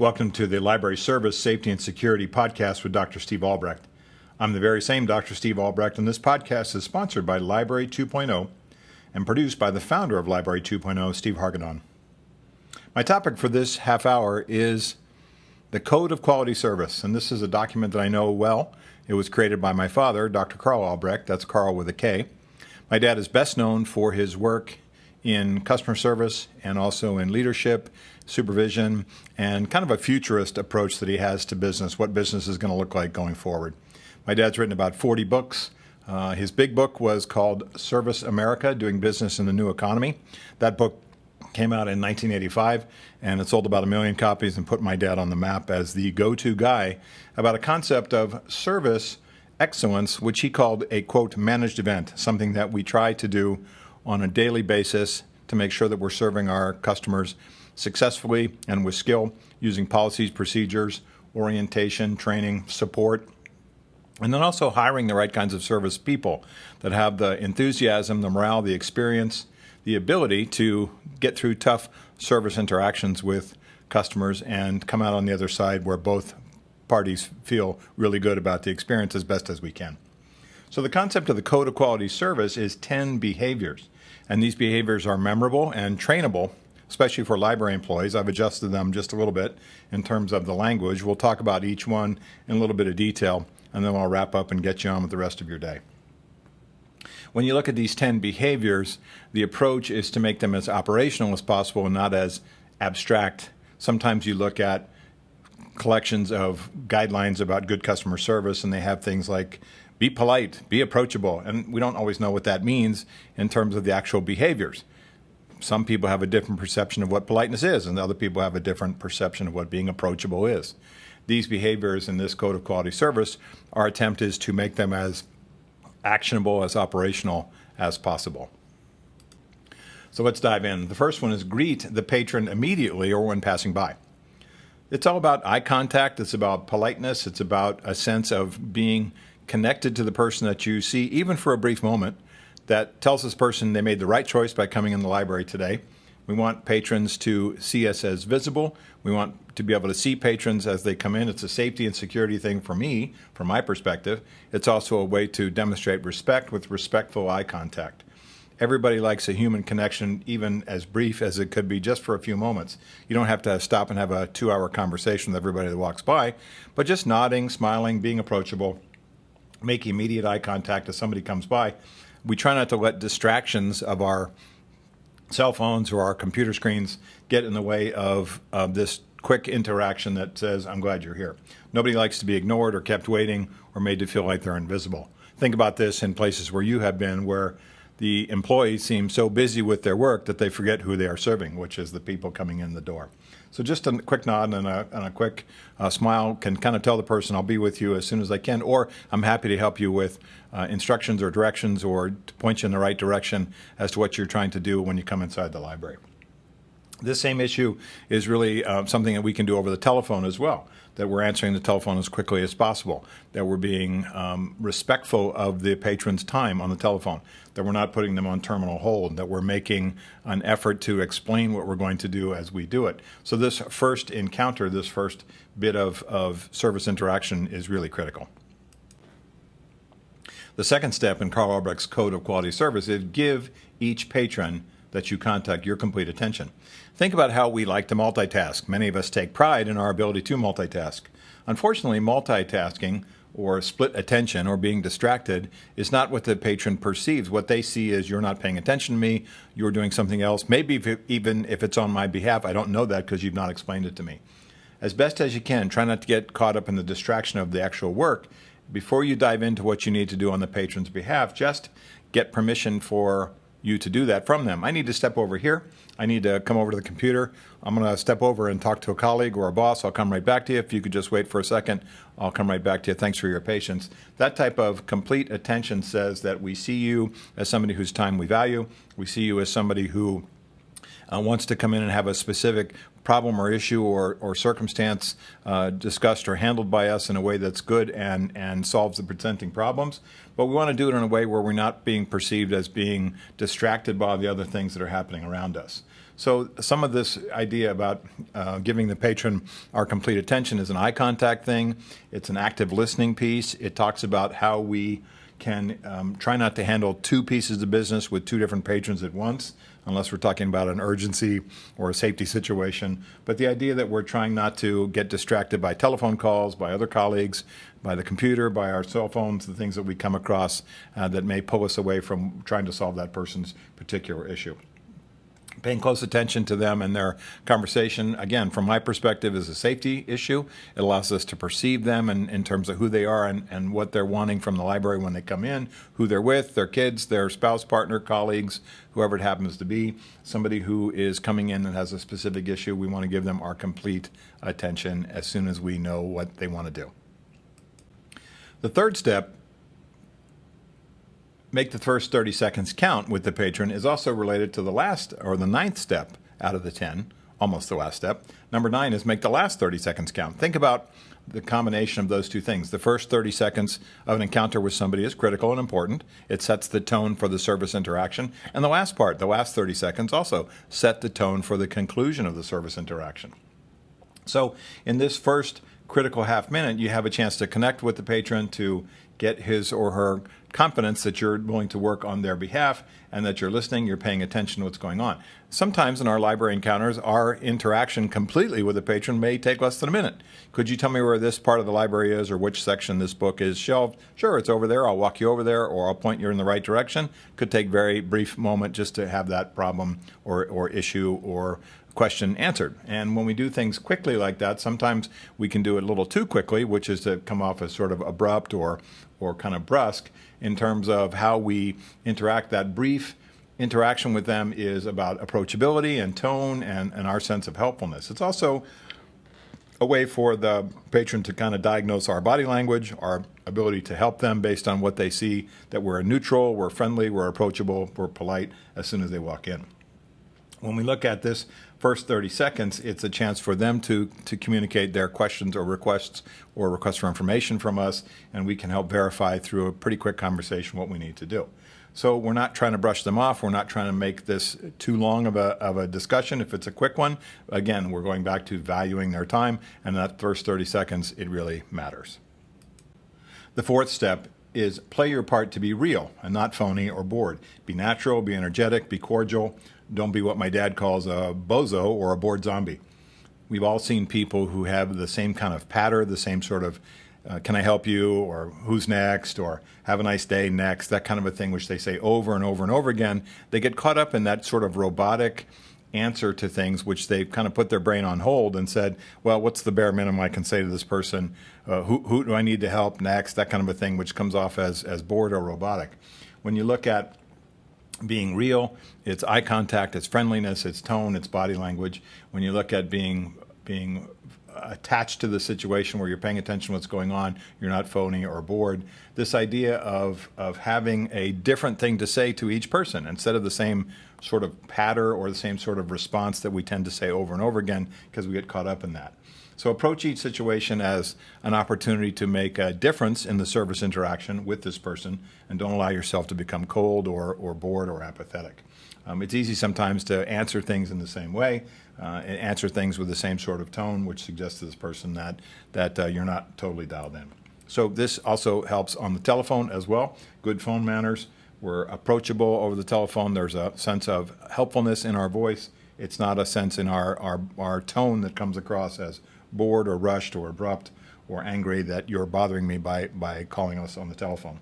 Welcome to the Library Service, Safety, and Security podcast with Dr. Steve Albrecht. I'm the very same Dr. Steve Albrecht, and this podcast is sponsored by Library 2.0 and produced by the founder of Library 2.0, Steve Hargadon. My topic for this half hour is the Code of Quality Service, and this is a document that I know well. It was created by my father, Dr. Carl Albrecht. That's Carl with a K. My dad is best known for his work in customer service and also in leadership, supervision, and kind of a futurist approach that he has to business, what business is going to look like going forward. My dad's written about 40 books. His big book was called Service America, Doing Business in the New Economy. That book came out in 1985, and it sold about 1 million copies and put my dad on the map as the go-to guy about a concept of service excellence, which he called a, quote, managed event, something that we try to do on a daily basis to make sure that we're serving our customers successfully and with skill, using policies, procedures, orientation, training, support, and then also hiring the right kinds of service people that have the enthusiasm, the morale, the experience, the ability to get through tough service interactions with customers and come out on the other side where both parties feel really good about the experience as best as we can. So the concept of the Code of Quality Service is 10 behaviors, and these behaviors are memorable and trainable, especially for library employees. I've adjusted them just a little bit in terms of the language. We'll talk about each one in a little bit of detail, and then I'll wrap up and get you on with the rest of your day. When you look at these 10 behaviors, the approach is to make them as operational as possible and not as abstract. Sometimes you look at collections of guidelines about good customer service, and they have things like be polite, be approachable, and we don't always know what that means in terms of the actual behaviors. Some people have a different perception of what politeness is, and other people have a different perception of what being approachable is. These behaviors in this Code of Quality Service, our attempt is to make them as actionable, as operational as possible. So let's dive in. The first one is greet the patron immediately or when passing by. It's all about eye contact. It's about politeness. It's about a sense of being connected to the person that you see, even for a brief moment, that tells this person they made the right choice by coming in the library today. We want patrons to see us as visible. We want to be able to see patrons as they come in. It's a safety and security thing for me, from my perspective. It's also a way to demonstrate respect with respectful eye contact. Everybody likes a human connection, even as brief as it could be, just for a few moments. You don't have to stop and have a 2-hour conversation with everybody that walks by, but just nodding, smiling, being approachable, make immediate eye contact as somebody comes by. We try not to let distractions of our cell phones or our computer screens get in the way of this quick interaction that says, I'm glad you're here. Nobody likes to be ignored or kept waiting or made to feel like they're invisible. Think about this in places where you have been, where the employees seem so busy with their work that they forget who they are serving, which is the people coming in the door. So just a quick nod and a quick smile can kind of tell the person, I'll be with you as soon as I can, or I'm happy to help you with instructions or directions or to point you in the right direction as to what you're trying to do when you come inside the library. This same issue is really something that we can do over the telephone as well, that we're answering the telephone as quickly as possible, that we're being respectful of the patron's time on the telephone, that we're not putting them on terminal hold, that we're making an effort to explain what we're going to do as we do it. So this first encounter, this first bit of service interaction is really critical. The second step in Carl Albrecht's Code of Quality Service is give each patron that you contact your complete attention. Think about how we like to multitask. Many of us take pride in our ability to multitask. Unfortunately, multitasking or split attention or being distracted is not what the patron perceives. What they see is you're not paying attention to me, you're doing something else. Maybe even if it's on my behalf, I don't know that because you've not explained it to me. As best as you can, try not to get caught up in the distraction of the actual work. Before you dive into what you need to do on the patron's behalf, just get permission for you to do that from them. I need to step over here. I need to come over to the computer. I'm going to step over and talk to a colleague or a boss. I'll come right back to you. If you could just wait for a second, I'll come right back to you. Thanks for your patience. That type of complete attention says that we see you as somebody whose time we value. We see you as somebody who wants to come in and have a specific problem or issue or circumstance discussed or handled by us in a way that's good and solves the presenting problems. But we want to do it in a way where we're not being perceived as being distracted by the other things that are happening around us. So some of this idea about giving the patron our complete attention is an eye contact thing. It's an active listening piece. It talks about how we can try not to handle two pieces of business with two different patrons at once, unless we're talking about an urgency or a safety situation. But the idea that we're trying not to get distracted by telephone calls, by other colleagues, by the computer, by our cell phones, the things that we come across that may pull us away from trying to solve that person's particular issue. Paying close attention to them and their conversation, again, from my perspective, is a safety issue. It allows us to perceive them in terms of who they are and what they're wanting from the library when they come in, who they're with, their kids, their spouse, partner, colleagues, whoever it happens to be. Somebody who is coming in and has a specific issue, we want to give them our complete attention as soon as we know what they want to do. The third step, make the first 30 seconds count with the patron, is also related to the last, or the ninth step out of the 10, almost the last step. Number 9 is make the last 30 seconds count. Think about the combination of those two things. The first 30 seconds of an encounter with somebody is critical and important. It sets the tone for the service interaction. And the last part, the last 30 seconds, also set the tone for the conclusion of the service interaction. So in this first critical half minute, you have a chance to connect with the patron, to get his or her confidence that you're willing to work on their behalf and that you're listening, you're paying attention to what's going on. Sometimes in our library encounters, our interaction completely with the patron may take less than a minute. Could you tell me where this part of the library is or which section this book is shelved? Sure, it's over there. I'll walk you over there, or I'll point you in the right direction. Could take very brief moment just to have that problem or issue or question answered. And when we do things quickly like that, sometimes we can do it a little too quickly, which is to come off as sort of abrupt or kind of brusque in terms of how we interact. That brief interaction with them is about approachability and tone and our sense of helpfulness. It's also a way for the patron to kind of diagnose our body language, our ability to help them based on what they see, that we're neutral, we're friendly, we're approachable, we're polite as soon as they walk in. When we look at this first 30 seconds, it's a chance for them to communicate their questions or requests for information from us, and we can help verify through a pretty quick conversation what we need to do. So we're not trying to brush them off. We're not trying to make this too long of a discussion if it's a quick one. Again, we're going back to valuing their time, and that first 30 seconds, it really matters. The fourth step is play your part to be real and not phony or bored. Be natural, be energetic, be cordial. Don't be what my dad calls a bozo or a bored zombie. We've all seen people who have the same kind of patter, the same sort of can I help you, or who's next, or have a nice day next, that kind of a thing, which they say over and over and over again. They get caught up in that sort of robotic answer to things, which they've kind of put their brain on hold and said, well, what's the bare minimum I can say to this person? Who do I need to help next? That kind of a thing, which comes off as bored or robotic. When you look at being real, it's eye contact, it's friendliness, it's tone, it's body language. When you look at being attached to the situation where you're paying attention to what's going on, you're not phony or bored. This idea of having a different thing to say to each person instead of the same sort of patter or the same sort of response that we tend to say over and over again because we get caught up in that. So approach each situation as an opportunity to make a difference in the service interaction with this person, and don't allow yourself to become cold or bored or apathetic. It's easy sometimes to answer things in the same way, and answer things with the same sort of tone, which suggests to this person that you're not totally dialed in. So this also helps on the telephone as well. Good phone manners. We're approachable over the telephone. There's a sense of helpfulness in our voice. It's not a sense in our tone that comes across as bored or rushed or abrupt or angry that you're bothering me by calling us on the telephone.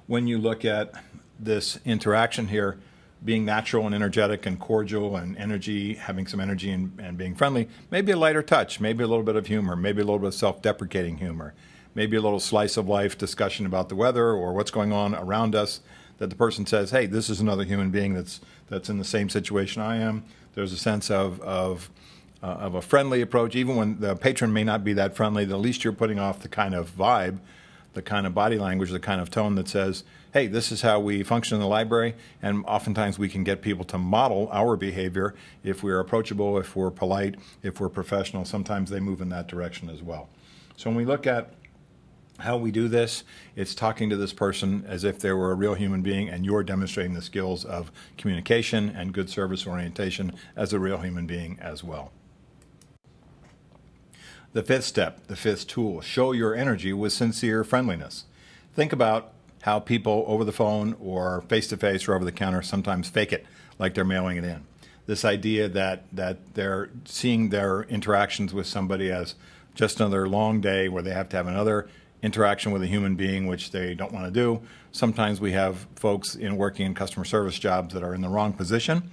When you look at this interaction here, being natural and energetic and cordial and energy, having some energy and being friendly, maybe a lighter touch, maybe a little bit of humor, maybe a little bit of self-deprecating humor, maybe a little slice of life discussion about the weather or what's going on around us, that the person says, hey, this is another human being that's in the same situation I am. There's a sense of a friendly approach. Even when the patron may not be that friendly, at least you're putting off the kind of vibe, the kind of body language, the kind of tone that says, hey, this is how we function in the library. And oftentimes we can get people to model our behavior if we're approachable, if we're polite, if we're professional. Sometimes they move in that direction as well. So when we look at How we do this, it's talking to this person as if they were a real human being, and you're demonstrating the skills of communication and good service orientation as a real human being as well. The fifth step, the fifth tool, show your energy with sincere friendliness. Think about how people over the phone or face-to-face or over the counter sometimes fake it like they're mailing it in. This idea that they're seeing their interactions with somebody as just another long day where they have to have another interaction with a human being, which they don't want to do. Sometimes we have folks working in customer service jobs that are in the wrong position.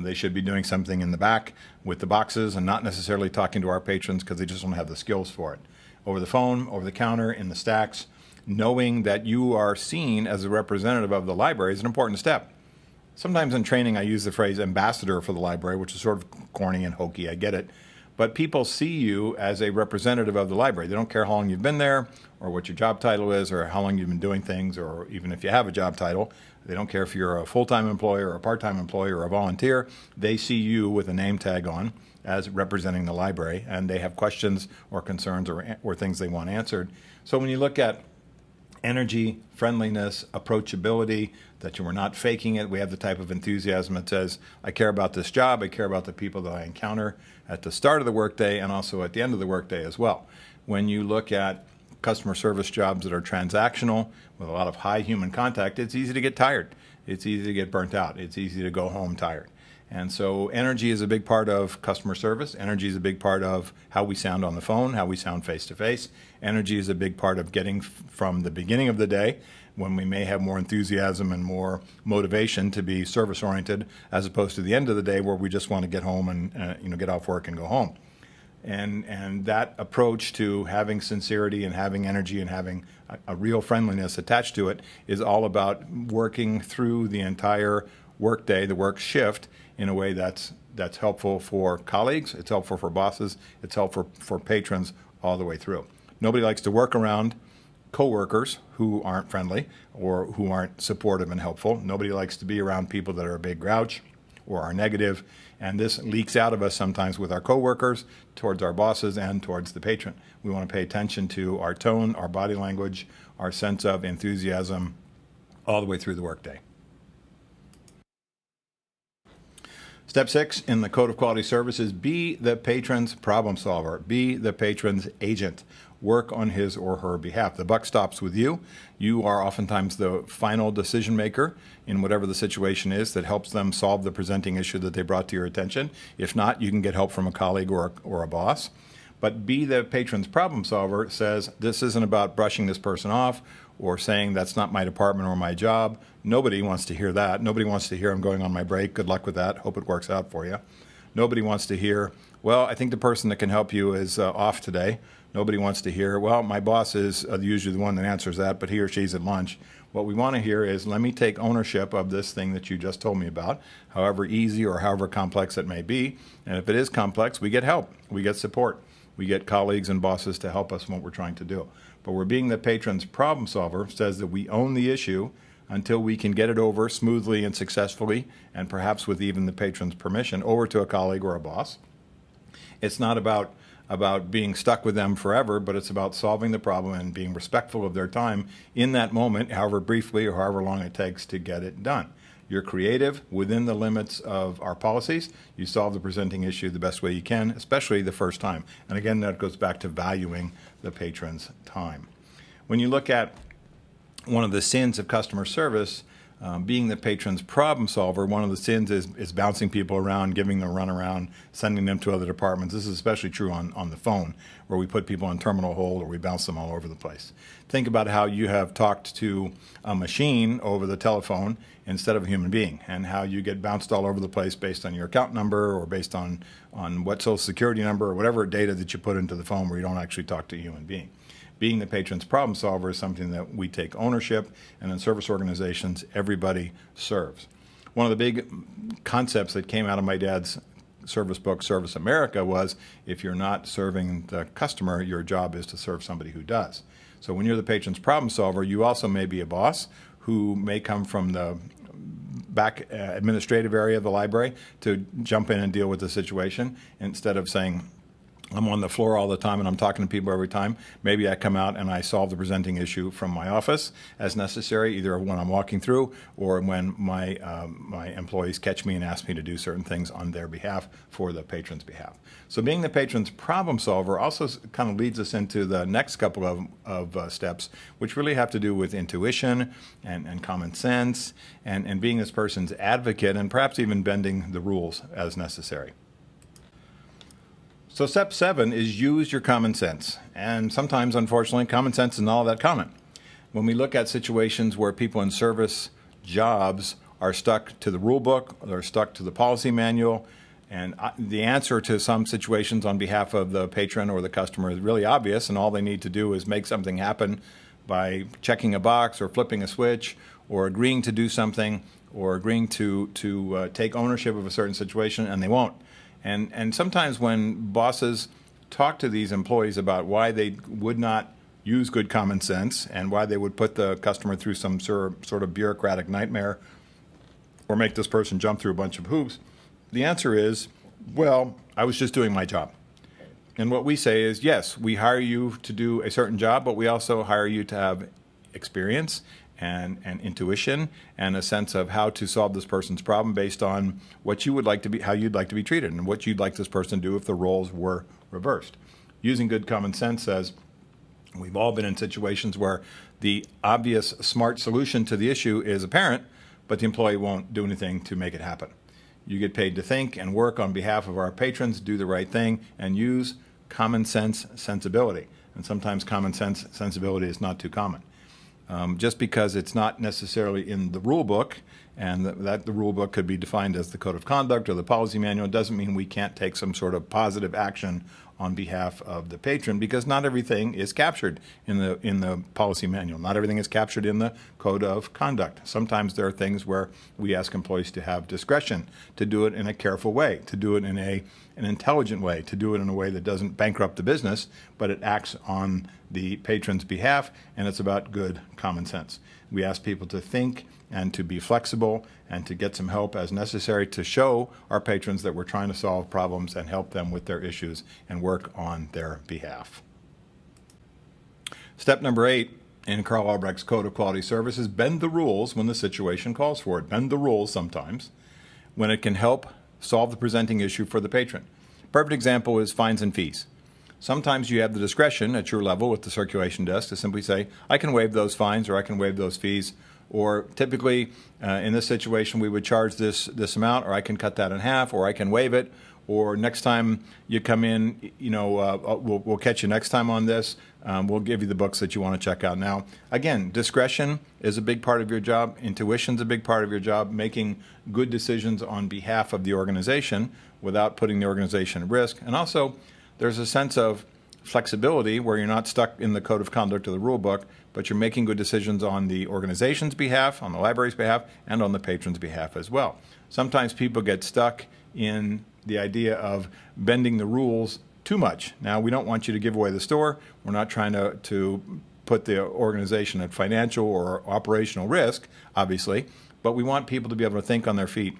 They should be doing something in the back with the boxes and not necessarily talking to our patrons because they just don't have the skills for it. Over the phone, over the counter, in the stacks, knowing that you are seen as a representative of the library is an important step. Sometimes in training I use the phrase ambassador for the library, which is sort of corny and hokey, I get it. But people see you as a representative of the library. They don't care how long you've been there or what your job title is or how long you've been doing things, or even if you have a job title. They don't care if you're a full-time employee or a part-time employee or a volunteer. They see you with a name tag on as representing the library, and they have questions or concerns or things they want answered. So when you look at energy, friendliness, approachability, that you are not faking it. We have the type of enthusiasm that says, I care about this job, I care about the people that I encounter at the start of the workday and also at the end of the workday as well. When you look at customer service jobs that are transactional with a lot of high human contact, it's easy to get tired. It's easy to get burnt out. It's easy to go home tired. And so energy is a big part of customer service. Energy is a big part of how we sound on the phone, how we sound face-to-face. Energy is a big part of getting from the beginning of the day, when we may have more enthusiasm and more motivation to be service-oriented, as opposed to the end of the day where we just want to get home and get off work and go home. And that approach to having sincerity and having energy and having a real friendliness attached to it is all about working through the entire workday, the work shift, in a way that's helpful for colleagues, it's helpful for bosses, it's helpful for patrons all the way through. Nobody likes to work around coworkers who aren't friendly or who aren't supportive and helpful. Nobody likes to be around people that are a big grouch or are negative, and this leaks out of us sometimes with our coworkers, towards our bosses, and towards the patron. We want to pay attention to our tone, our body language, our sense of enthusiasm all the way through the workday. Step 6 in the Code of Quality Service is be the patron's problem solver. Be the patron's agent. Work on his or her behalf. The buck stops with you. You are oftentimes the final decision maker in whatever the situation is that helps them solve the presenting issue that they brought to your attention. If not, you can get help from a colleague or a boss. But be the patron's problem solver says this isn't about brushing this person off or saying that's not my department or my job. Nobody wants to hear that. Nobody wants to hear I'm going on my break. Good luck with that. Hope it works out for you. Nobody wants to hear, well, I think the person that can help you is off today. Nobody wants to hear, well, my boss is usually the one that answers that, but he or she's at lunch. What we want to hear is, let me take ownership of this thing that you just told me about, however easy or however complex it may be. And if it is complex, we get help. We get support. We get colleagues and bosses to help us in what we're trying to do. But we're being the patron's problem solver says that we own the issue until we can get it over smoothly and successfully, and perhaps with even the patron's permission, over to a colleague or a boss. It's not about being stuck with them forever, but it's about solving the problem and being respectful of their time in that moment, however briefly or however long it takes to get it done. You're creative within the limits of our policies. You solve the presenting issue the best way you can, especially the first time. And again, that goes back to valuing the patron's time. When you look at one of the sins of customer service, being the patron's problem solver, one of the sins is bouncing people around, giving them a run around, sending them to other departments. This is especially true on the phone, where we put people on terminal hold or we bounce them all over the place. Think about how you have talked to a machine over the telephone instead of a human being, and how you get bounced all over the place based on your account number or based on what social security number or whatever data that you put into the phone where you don't actually talk to a human being. Being the patron's problem solver is something that we take ownership, and in service organizations, everybody serves. One of the big concepts that came out of my dad's service book, Service America, was if you're not serving the customer, your job is to serve somebody who does. So when you're the patron's problem solver, you also may be a boss who may come from the back administrative area of the library to jump in and deal with the situation instead of saying, I'm on the floor all the time and I'm talking to people every time. Maybe I come out and I solve the presenting issue from my office as necessary, either when I'm walking through or when my employees catch me and ask me to do certain things on their behalf for the patron's behalf. So being the patron's problem solver also kind of leads us into the next couple of steps, which really have to do with intuition and common sense and being this person's advocate and perhaps even bending the rules as necessary. So step 7 is use your common sense. And sometimes, unfortunately, common sense is not all that common. When we look at situations where people in service jobs are stuck to the rule book, they're stuck to the policy manual, and the answer to some situations on behalf of the patron or the customer is really obvious, and all they need to do is make something happen by checking a box or flipping a switch or agreeing to do something or agreeing to take ownership of a certain situation, and they won't. And sometimes when bosses talk to these employees about why they would not use good common sense and why they would put the customer through some sort of bureaucratic nightmare or make this person jump through a bunch of hoops, the answer is, well, I was just doing my job. And what we say is, yes, we hire you to do a certain job, but we also hire you to have experience and intuition and a sense of how to solve this person's problem based on what you would like to be, how you'd like to be treated, and what you'd like this person to do if the roles were reversed. Using good common sense says we've all been in situations where the obvious smart solution to the issue is apparent, but the employee won't do anything to make it happen. You get paid to think and work on behalf of our patrons, do the right thing, and use common sense sensibility. And sometimes common sense sensibility is not too common. Just because it's not necessarily in the rule book, and that the rule book could be defined as the code of conduct or the policy manual, doesn't mean we can't take some sort of positive action on behalf of the patron, because not everything is captured in the policy manual. Not everything is captured in the code of conduct. Sometimes there are things where we ask employees to have discretion, to do it in a careful way, to do it in an intelligent way, to do it in a way that doesn't bankrupt the business, but it acts on the patron's behalf, and it's about good common sense. We ask people to think and to be flexible and to get some help as necessary to show our patrons that we're trying to solve problems and help them with their issues and work on their behalf. Step number 8 in Carl Albrecht's Code of Quality Service is bend the rules when the situation calls for it. Bend the rules sometimes when it can help solve the presenting issue for the patron. Perfect example is fines and fees. Sometimes you have the discretion at your level with the circulation desk to simply say, I can waive those fines or I can waive those fees. Or typically, in this situation, we would charge this amount, or I can cut that in half, or I can waive it. Or next time you come in, we'll catch you next time on this. We'll give you the books that you want to check out. Now, again, discretion is a big part of your job. Intuition's a big part of your job. Making good decisions on behalf of the organization without putting the organization at risk. And also, there's a sense of flexibility where you're not stuck in the code of conduct or the rule book, but you're making good decisions on the organization's behalf, on the library's behalf, and on the patron's behalf as well. Sometimes people get stuck in the idea of bending the rules too much. Now, we don't want you to give away the store. We're not trying to put the organization at financial or operational risk, obviously, but we want people to be able to think on their feet.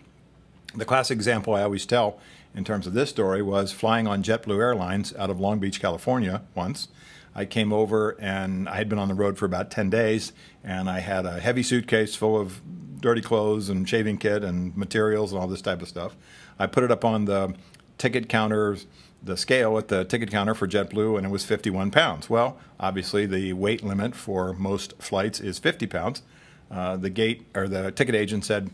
The classic example I always tell in terms of this story was flying on JetBlue Airlines out of Long Beach, California once. I came over and I had been on the road for about 10 days, and I had a heavy suitcase full of dirty clothes and shaving kit and materials and all this type of stuff. I put it up on the ticket counter, the scale at the ticket counter for JetBlue, and it was 51 pounds. Well, obviously the weight limit for most flights is 50 pounds. The ticket agent said,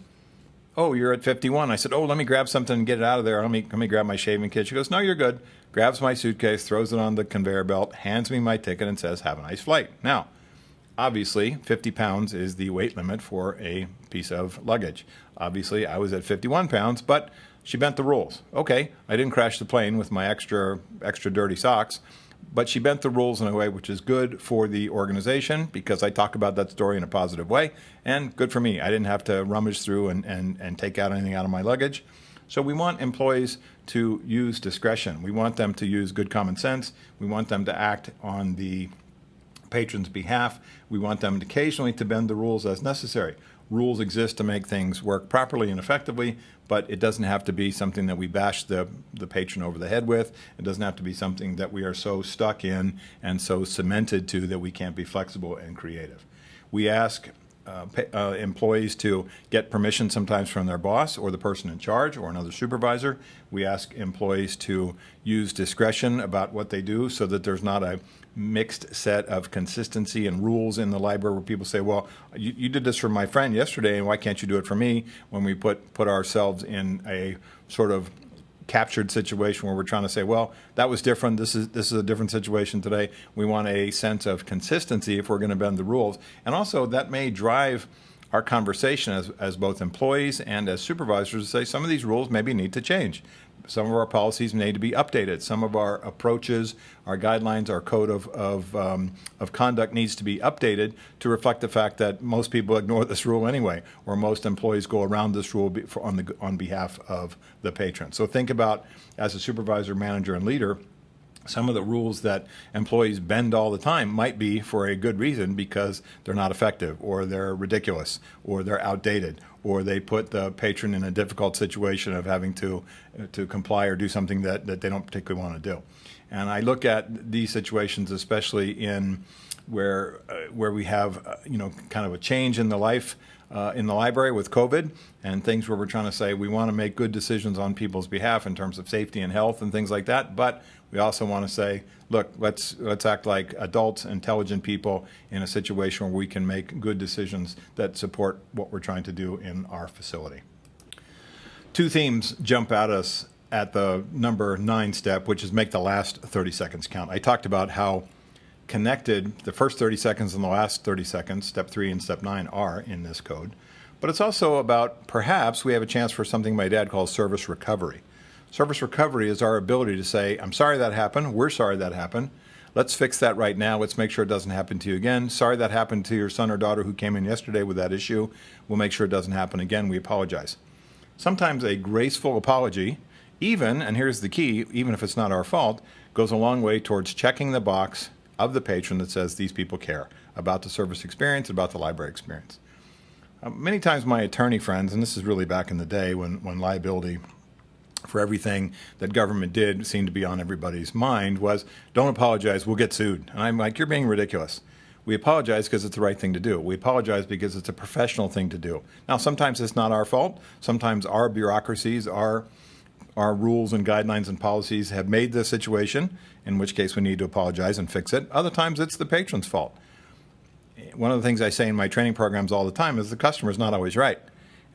oh, you're at 51. I said, oh, let me grab something and get it out of there. Let me grab my shaving kit. She goes, no, you're good. Grabs my suitcase, throws it on the conveyor belt, hands me my ticket, and says, have a nice flight. Now, obviously, 50 pounds is the weight limit for a piece of luggage. Obviously, I was at 51 pounds, but she bent the rules. Okay, I didn't crash the plane with my extra dirty socks, but she bent the rules in a way which is good for the organization because I talk about that story in a positive way, and good for me. I didn't have to rummage through and take out anything out of my luggage. So we want employees to use discretion. We want them to use good common sense. We want them to act on the patron's behalf. We want them occasionally to bend the rules as necessary. rules exist to make things work properly and effectively, but it doesn't have to be something that we bash the patron over the head with. It doesn't have to be something that we are so stuck in and so cemented to that we can't be flexible and creative. We ask employees to get permission sometimes from their boss or the person in charge or another supervisor. We ask employees to use discretion about what they do so that there's not a mixed set of consistency and rules in the library where people say, well, you did this for my friend yesterday, and why can't you do it for me? When we put ourselves in a sort of captured situation where we're trying to say, well, that was different. This is a different situation today. We want a sense of consistency if we're going to bend the rules. And also that may drive our conversation as both employees and as supervisors to say some of these rules maybe need to change. Some of our policies need to be updated. Some of our approaches, our guidelines, our code of conduct needs to be updated to reflect the fact that most people ignore this rule anyway, or most employees go around this rule on behalf of the patron. So think about, as a supervisor, manager, and leader, some of the rules that employees bend all the time might be for a good reason, because they're not effective, or they're ridiculous, or they're outdated, or they put the patron in a difficult situation of having to comply or do something that they don't particularly want to do. And I look at these situations, especially in where we have kind of a change in the life in the library with COVID, and things where we're trying to say we want to make good decisions on people's behalf in terms of safety and health and things like that, but we also want to say, look, let's act like adults, intelligent people in a situation where we can make good decisions that support what we're trying to do in our facility. Two themes jump at us at the number 9 step, which is make the last 30 seconds count. I talked about how connected the first 30 seconds and the last 30 seconds, step 3 and step 9, are in this code. But it's also about, perhaps we have a chance for something my dad calls service recovery. Service recovery is our ability to say, I'm sorry that happened. We're sorry that happened. Let's fix that right now. Let's make sure it doesn't happen to you again. Sorry that happened to your son or daughter who came in yesterday with that issue. We'll make sure it doesn't happen again. We apologize. Sometimes a graceful apology, even, and here's the key, even if it's not our fault, goes a long way towards checking the box of the patron that says these people care about the service experience, about the library experience. Many times my attorney friends, and this is really back in the day when liability for everything that government did seemed to be on everybody's mind, was don't apologize, we'll get sued. And I'm like, you're being ridiculous. We apologize because it's the right thing to do. We apologize because it's a professional thing to do. Now, sometimes it's not our fault. Sometimes our bureaucracies, our rules and guidelines and policies have made the situation, in which case we need to apologize and fix it. Other times it's the patron's fault. One of the things I say in my training programs all the time is the customer is not always right.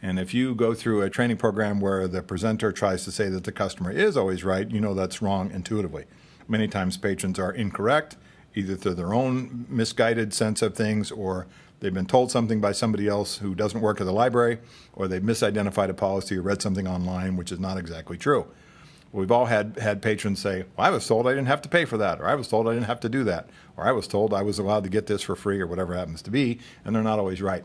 And if you go through a training program where the presenter tries to say that the customer is always right, you know that's wrong intuitively. Many times patrons are incorrect, either through their own misguided sense of things, or they've been told something by somebody else who doesn't work at the library, or they've misidentified a policy or read something online which is not exactly true. We've all had patrons say, well, I was told I didn't have to pay for that, or I was told I didn't have to do that, or I was told I was allowed to get this for free, or whatever it happens to be, and they're not always right.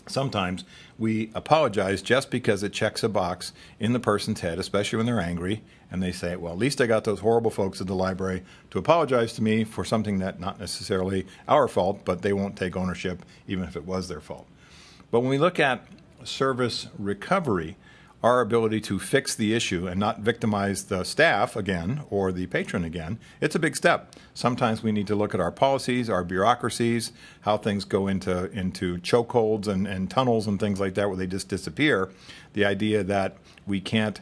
Sometimes we apologize just because it checks a box in the person's head, especially when they're angry, and they say, well, at least I got those horrible folks at the library to apologize to me for something that not necessarily our fault, but they won't take ownership even if it was their fault. But when we look at service recovery, our ability to fix the issue and not victimize the staff again or the patron again, it's a big step. Sometimes we need to look at our policies, our bureaucracies, how things go into chokeholds and tunnels and things like that where they just disappear. The idea that we can't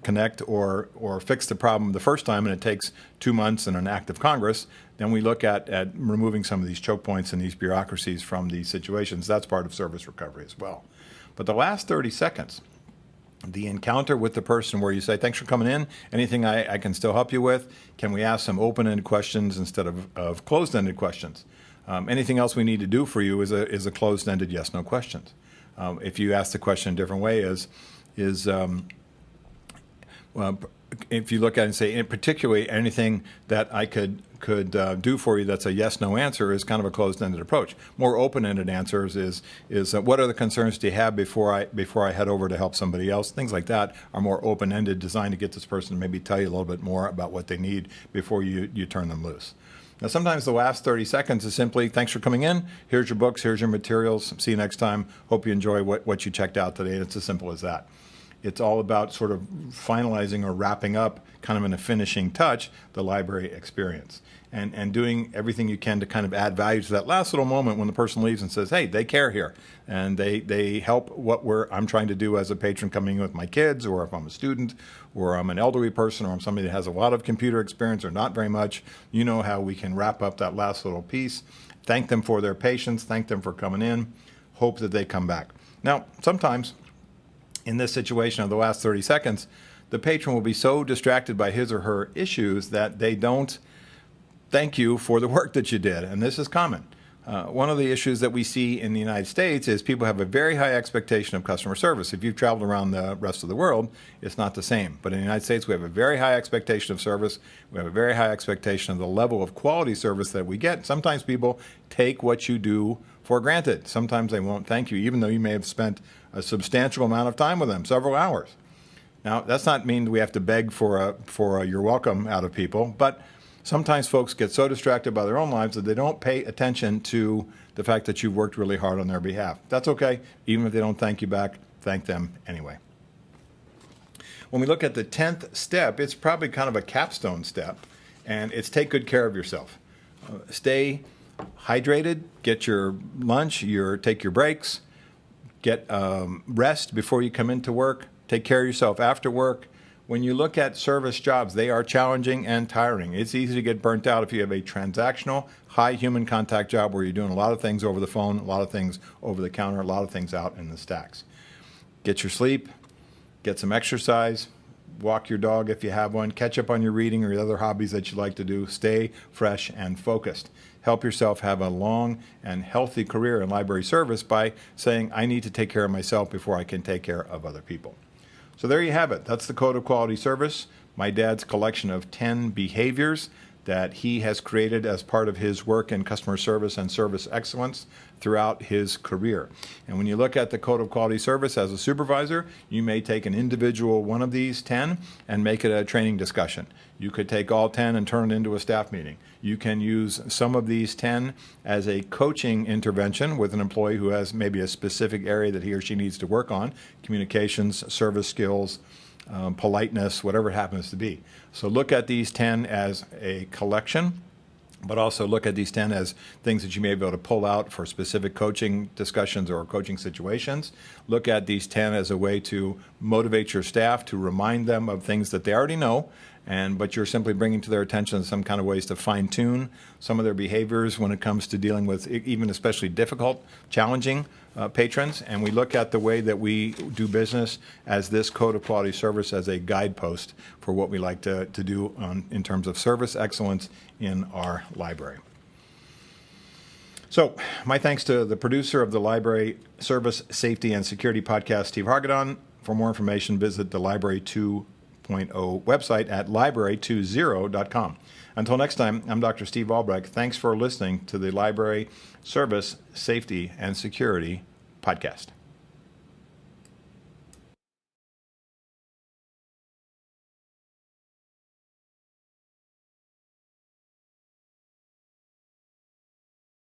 connect or fix the problem the first time and it takes 2 months and an act of Congress, then we look at removing some of these choke points and these bureaucracies from these situations. That's part of service recovery as well. But the last 30 seconds, the encounter with the person where you say, thanks for coming in, anything I can still help you with? Can we ask some open-ended questions instead of closed-ended questions? Anything else we need to do for you is a closed-ended yes-no questions. If you ask the question a different way if you look at it and say, in particularly anything that I could do for you that's a yes-no answer is kind of a closed-ended approach. More open-ended answers is what are the concerns do you have before I head over to help somebody else? Things like that are more open-ended, designed to get this person to maybe tell you a little bit more about what they need before you turn them loose. Now, sometimes the last 30 seconds is simply, thanks for coming in. Here's your books. Here's your materials. See you next time. Hope you enjoy what you checked out today. And it's as simple as that. It's all about sort of finalizing or wrapping up, kind of in a finishing touch, the library experience. And doing everything you can to kind of add value to that last little moment when the person leaves and says, hey, they care here. And they help what I'm trying to do as a patron coming in with my kids, or if I'm a student, or I'm an elderly person, or I'm somebody that has a lot of computer experience or not very much. You know how we can wrap up that last little piece, thank them for their patience, thank them for coming in, hope that they come back. Now, sometimes in this situation of the last 30 seconds, the patron will be so distracted by his or her issues that they don't thank you for the work that you did. And this is common. One of the issues that we see in the United States is people have a very high expectation of customer service. If you've traveled around the rest of the world, it's not the same. But in the United States, we have a very high expectation of service. We have a very high expectation of the level of quality service that we get. Sometimes people take what you do for granted. Sometimes they won't thank you, even though you may have spent a substantial amount of time with them, several hours. Now, that's not mean we have to beg for a you're welcome out of people, but sometimes folks get so distracted by their own lives that they don't pay attention to the fact that you've worked really hard on their behalf. That's okay. Even if they don't thank you back, thank them anyway. When we look at the 10th step, it's probably kind of a capstone step, and it's take good care of yourself. Stay hydrated, get your lunch, take your breaks, get rest before you come into work, take care of yourself after work. When you look at service jobs, they are challenging and tiring. It's easy to get burnt out if you have a transactional, high human contact job where you're doing a lot of things over the phone, a lot of things over the counter, a lot of things out in the stacks. Get your sleep, get some exercise, walk your dog if you have one, catch up on your reading or your other hobbies that you like to do. Stay fresh and focused. Help yourself have a long and healthy career in library service by saying, I need to take care of myself before I can take care of other people. So there you have it. That's the Code of Quality Service, my dad's collection of 10 behaviors that he has created as part of his work in customer service and service excellence throughout his career. And when you look at the Code of Quality Service as a supervisor, you may take an individual one of these 10 and make it a training discussion. You could take all 10 and turn it into a staff meeting. You can use some of these 10 as a coaching intervention with an employee who has maybe a specific area that he or she needs to work on, communications, service skills, politeness, whatever it happens to be. So look at these 10 as a collection, but also look at these 10 as things that you may be able to pull out for specific coaching discussions or coaching situations. Look at these 10 as a way to motivate your staff, to remind them of things that they already know, but you're simply bringing to their attention some kind of ways to fine-tune some of their behaviors when it comes to dealing with even especially difficult, challenging patrons. And we look at the way that we do business as this Code of Quality Service as a guidepost for what we like to do in terms of service excellence in our library. So my thanks to the producer of the Library Service, Safety, and Security podcast, Steve Hargadon. For more information, visit the Library 2.0 website at library20.com. Until next time, I'm Dr. Steve Albrecht. Thanks for listening to the Library Service, Safety, and Security podcast.